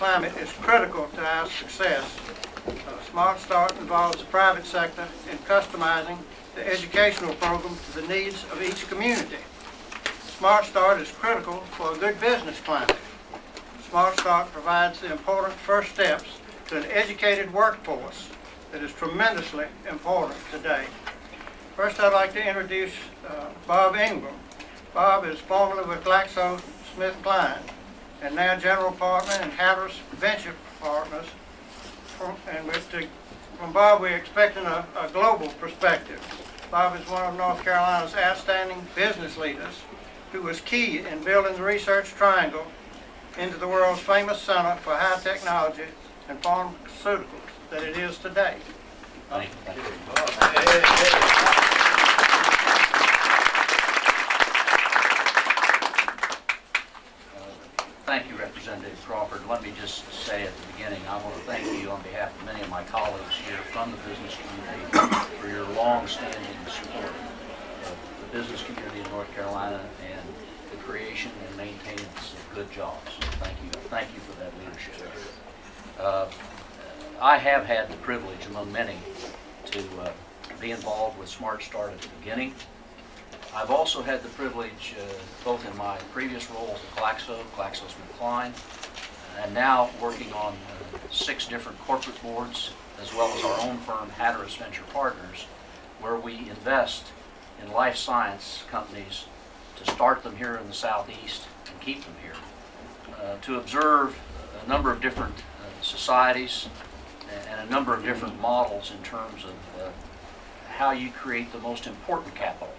climate is critical to our success. Smart Start involves the private sector in customizing the educational program to the needs of each community. Smart Start is critical for a good business climate. Smart Start provides the important first steps to an educated workforce that is tremendously important today. First, I'd like to introduce Bob Ingram. Bob is formerly with GlaxoSmithKline and now general partner in Hatteras Venture Partners. From Bob, we're expecting a global perspective. Bob is one of North Carolina's outstanding business leaders who was key in building the Research Triangle into the world's famous center for high technology and pharmaceuticals that it is today. Thank you. Thank you, Representative Crawford. Let me just say at the beginning, I want to thank you on behalf of many of my colleagues here from the business community for your long-standing support of the business community in North Carolina and the creation and maintenance of good jobs. Thank you. Thank you for that leadership. I have had the privilege, among many, to be involved with Smart Start at the beginning. I've also had the privilege, both in my previous roles at GlaxoSmithKline, and now working on 6 different corporate boards, as well as our own firm, Hatteras Venture Partners, where we invest in life science companies to start them here in the Southeast and keep them here, to observe a number of different societies and a number of different models in terms of how you create the most important capital.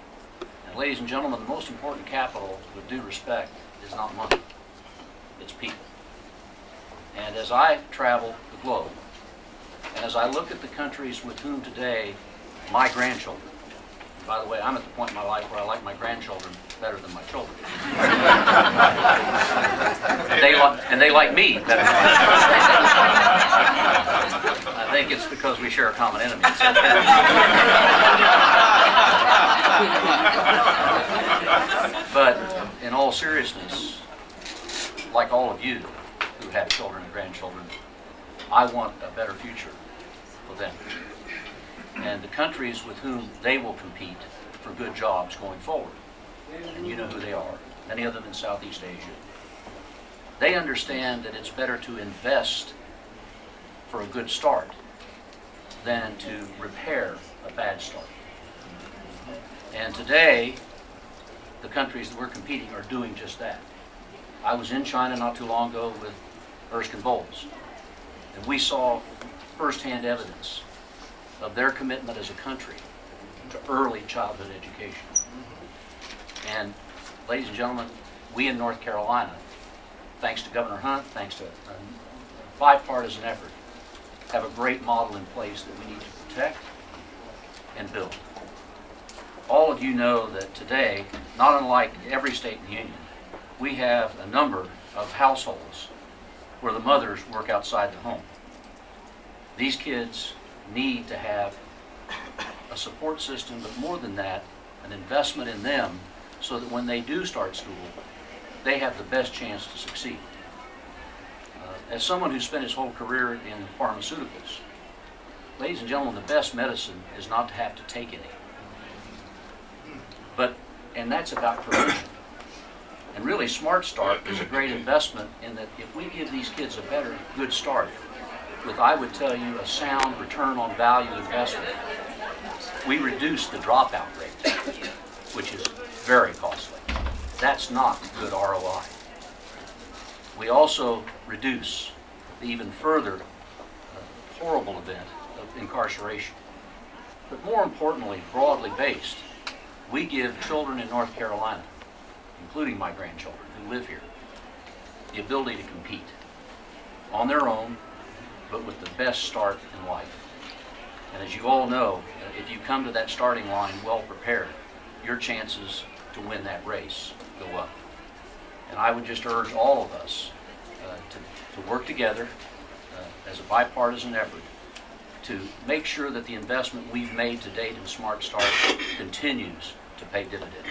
And ladies and gentlemen, the most important capital, with due respect, is not money, it's people. And as I travel the globe, and as I look at the countries with whom today my grandchildren, and by the way, I'm at the point in my life where I like my grandchildren better than my children. and they like me better than my children. I think it's because we share a common enemy. But in all seriousness, like all of you who have children and grandchildren, I want a better future for them. And the countries with whom they will compete for good jobs going forward, and you know who they are, many of them in Southeast Asia, they understand that it's better to invest for a good start than to repair a bad start. And today, the countries that we're competing are doing just that. I was in China not too long ago with Erskine Bowles, and we saw firsthand evidence of their commitment as a country to early childhood education. And ladies and gentlemen, we in North Carolina, thanks to Governor Hunt, thanks to a bipartisan effort, have a great model in place that we need to protect and build. All of you know that today, not unlike every state in the Union, we have a number of households where the mothers work outside the home. These kids need to have a support system, but more than that, an investment in them so that when they do start school, they have the best chance to succeed. As someone who spent his whole career in pharmaceuticals, ladies and gentlemen, the best medicine is not to have to take any. And that's about prevention. And really, Smart Start is a great investment in that if we give these kids a better, good start, with, I would tell you, a sound return on value investment, we reduce the dropout rate, which is very costly. That's not good ROI. We also reduce the even further horrible event of incarceration. But more importantly, broadly based, we give children in North Carolina, including my grandchildren who live here, the ability to compete on their own, but with the best start in life. And as you all know, if you come to that starting line well prepared, your chances to win that race go up. And I would just urge all of us to work together as a bipartisan effort to make sure that the investment we've made to date in Smart Start continues to pay dividends.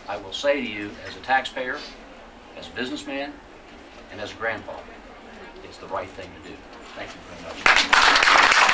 I will say to you, as a taxpayer, as a businessman, and as a grandfather, it's the right thing to do. Thank you very much.